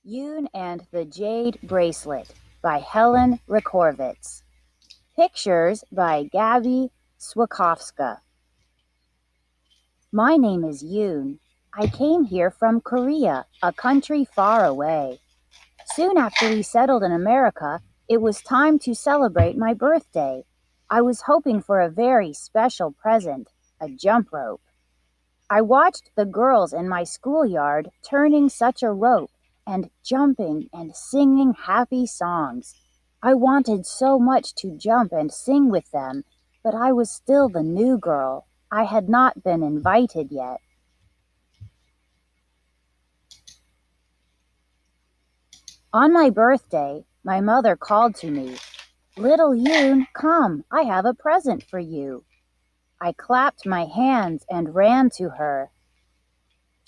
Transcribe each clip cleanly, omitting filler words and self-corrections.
Yoon and the Jade Bracelet by Helen Rekorvitz. Pictures by Gabi Swakowska. My name is Yoon. I came here from Korea, a country far away. Soon after we settled in America, it was time to celebrate my birthday. I was hoping for a very special present, a jump rope. I watched the girls in my schoolyard turning such a rope and jumping and singing happy songs. I wanted so much to jump and sing with them, but I was still the new girl. I had not been invited yet. On my birthday, my mother called to me, "Little Yoon, come, I have a present for you." I clapped my hands and ran to her.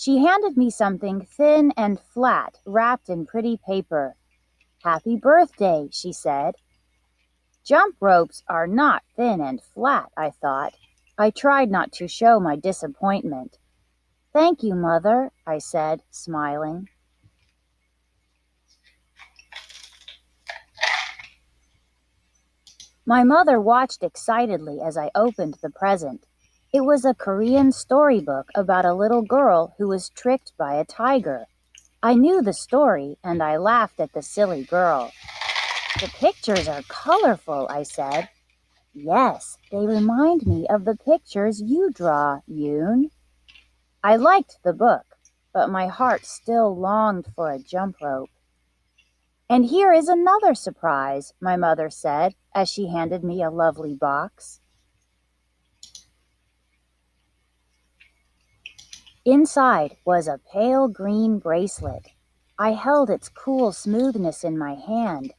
She handed me something thin and flat, wrapped in pretty paper. "Happy birthday," she said. Jump ropes are not thin and flat, I thought. I tried not to show my disappointment. "Thank you, Mother," I said, smiling. My mother watched excitedly as I opened the present. It was a Korean storybook about a little girl who was tricked by a tiger. I knew the story, and I laughed at the silly girl. "The pictures are colorful," I said. "Yes, they remind me of the pictures you draw, Yoon." I liked the book, but my heart still longed for a jump rope. "And here is another surprise," my mother said as she handed me a lovely box. Inside was a pale green bracelet. I held its cool smoothness in my hand.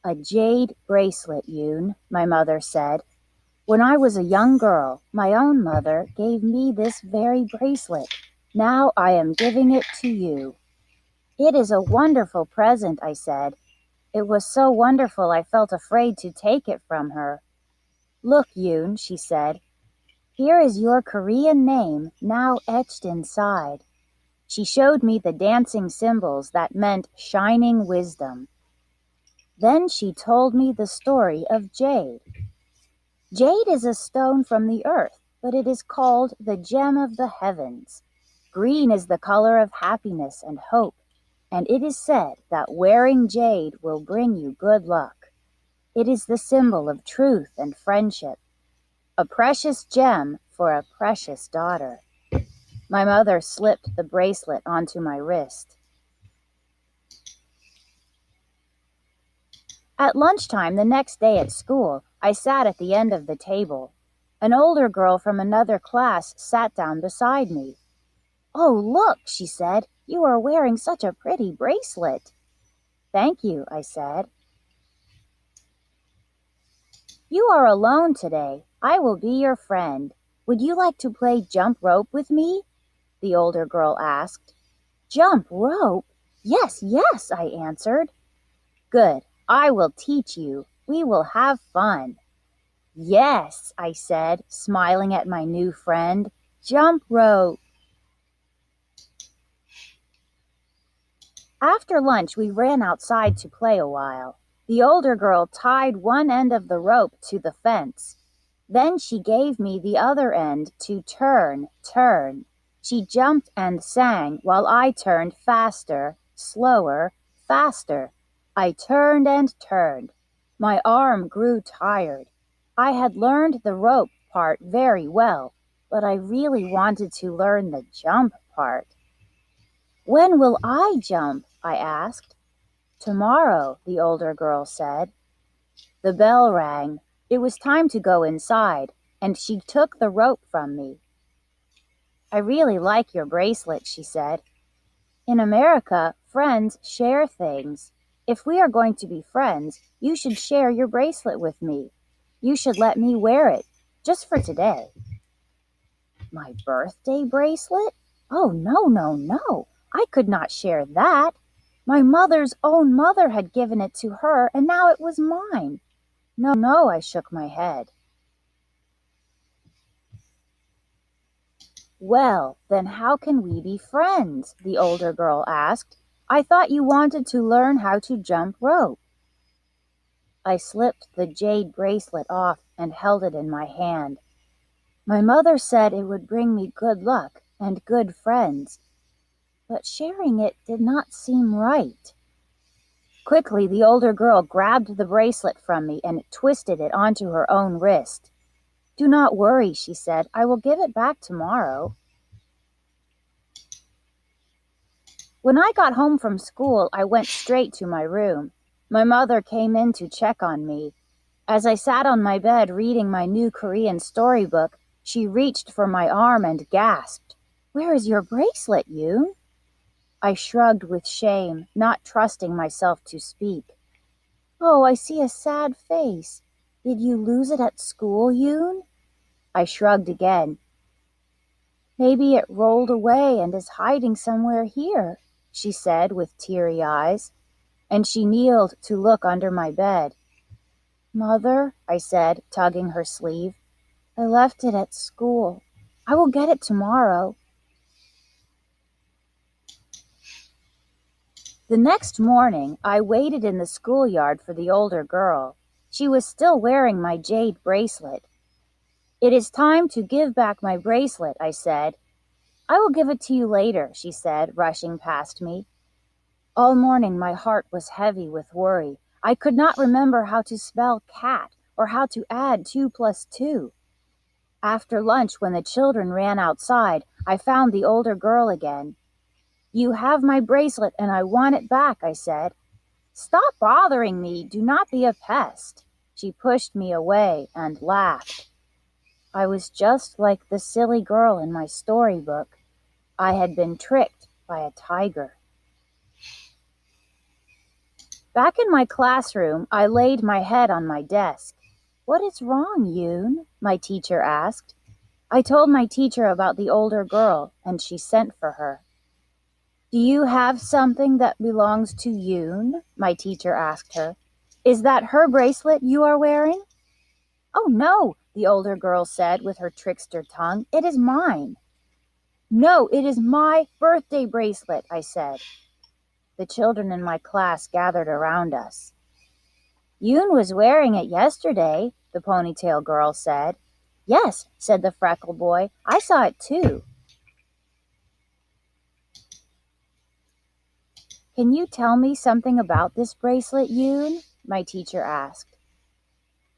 "A jade bracelet, Yoon," my mother said. "When I was a young girl, my own mother gave me this very bracelet. Now I am giving it to you." "It is a wonderful present," I said. It was so wonderful I felt afraid to take it from her. "Look, Yoon," she said. "Here is your Korean name now etched inside." She showed me the dancing symbols that meant shining wisdom. Then she told me the story of jade. Jade is a stone from the earth, but it is called the gem of the heavens. Green is the color of happiness and hope, and it is said that wearing jade will bring you good luck. It is the symbol of truth and friendship, a precious gem for a precious daughter. My mother slipped the bracelet onto my wrist. At lunchtime the next day at school, I sat at the end of the table. An older girl from another class sat down beside me. "Oh, look," she said, "you are wearing such a pretty bracelet." "Thank you," I said. "You are alone today. I will be your friend. Would you like to play jump rope with me?" the older girl asked. "Jump rope? Yes, yes," I answered. "Good. I will teach you. We will have fun." "Yes," I said, smiling at my new friend. "Jump rope." After lunch, we ran outside to play a while. The older girl tied one end of the rope to the fence. Then she gave me the other end to turn, turn. She jumped and sang while I turned faster, slower, faster. I turned and turned. My arm grew tired. I had learned the rope part very well, but I really wanted to learn the jump part. "When will I jump?" I asked. "Tomorrow," the older girl said. The bell rang. It was time to go inside, and she took the rope from me. "I really like your bracelet," she said. "In America, friends share things. If we are going to be friends, you should share your bracelet with me. You should let me wear it, just for today." My birthday bracelet? Oh, no, no, no. I could not share that. My mother's own mother had given it to her, and now it was mine. No, no, I shook my head. "Well, then how can we be friends?" the older girl asked. I thought you wanted to learn how to jump rope. I slipped the jade bracelet off and held it in my hand. My mother said it would bring me good luck and good friends, but sharing it did not seem right. Quickly, the older girl grabbed the bracelet from me and twisted it onto her own wrist. Do not worry, she said. I will give it back tomorrow. When I got home from school, I went straight to my room. My mother came in to check on me. As I sat on my bed reading my new Korean storybook, she reached for my arm and gasped, "Where is your bracelet, Yoon?" I shrugged with shame, not trusting myself to speak. "Oh, I see a sad face. Did you lose it at school, Yoon?" I shrugged again. "Maybe it rolled away and is hiding somewhere here," she said with teary eyes, and she kneeled to look under my bed. "Mother," I said, tugging her sleeve, "I left it at school. I will get it tomorrow." The next morning, I waited in the schoolyard for the older girl. She was still wearing my jade bracelet. "It is time to give back my bracelet," I said. "I will give it to you later," she said, rushing past me. All morning my heart was heavy with worry. I could not remember how to spell cat or how to add 2 plus 2. After lunch, when the children ran outside, I found the older girl again. "You have my bracelet and I want it back," I said. "Stop bothering me. Do not be a pest." She pushed me away and laughed. I was just like the silly girl in my storybook. I had been tricked by a tiger. Back in my classroom, I laid my head on my desk. "What is wrong, Yoon?" my teacher asked. I told my teacher about the older girl, and she sent for her. "Do you have something that belongs to Yoon?" my teacher asked her. "Is that her bracelet you are wearing?" "Oh, no," the older girl said with her trickster tongue. "It is mine." "No, it is my birthday bracelet," I said. The children in my class gathered around us. "Yoon was wearing it yesterday," the ponytail girl said. "Yes," said the freckle boy. "I saw it too." "Can you tell me something about this bracelet, Yoon?" my teacher asked.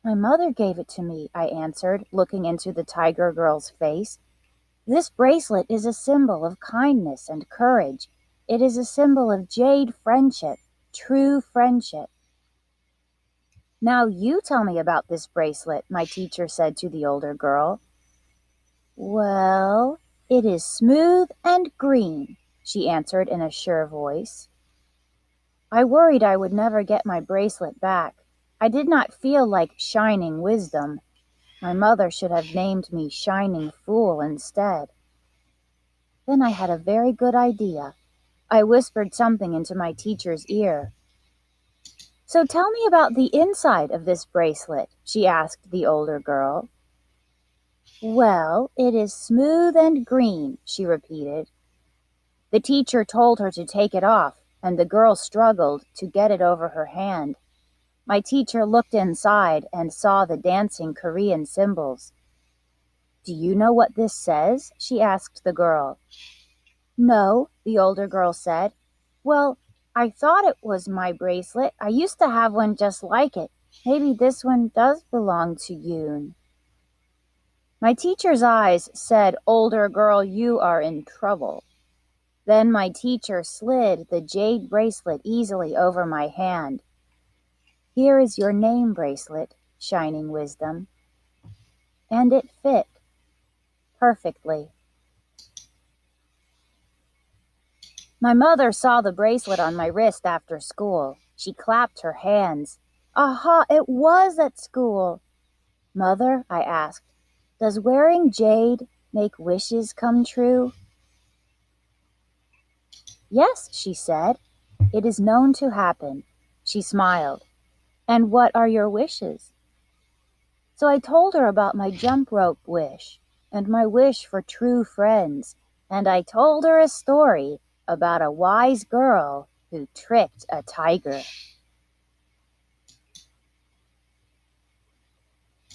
"My mother gave it to me," I answered, looking into the tiger girl's face. "This bracelet is a symbol of kindness and courage. It is a symbol of jade friendship, true friendship." "Now you tell me about this bracelet," my teacher said to the older girl. "Well, it is smooth and green," she answered in a sure voice. I worried I would never get my bracelet back. I did not feel like Shining Wisdom. My mother should have named me Shining Fool instead. Then I had a very good idea. I whispered something into my teacher's ear. "So tell me about the inside of this bracelet," she asked the older girl. "Well, it is smooth and green," she repeated. The teacher told her to take it off, and the girl struggled to get it over her hand. My teacher looked inside and saw the dancing Korean symbols. "Do you know what this says?" she asked the girl. "No," the older girl said. "Well, I thought it was my bracelet. I used to have one just like it. Maybe this one does belong to Yoon." My teacher's eyes said, "Older girl, you are in trouble." Then my teacher slid the jade bracelet easily over my hand. "Here is your name bracelet, Shining Wisdom." And it fit perfectly. My mother saw the bracelet on my wrist after school. She clapped her hands. "Aha, it was at school." "Mother," I asked, "does wearing jade make wishes come true?" "Yes," she said. "It is known to happen." She smiled. "And what are your wishes?" So I told her about my jump rope wish and my wish for true friends, and I told her a story about a wise girl who tricked a tiger.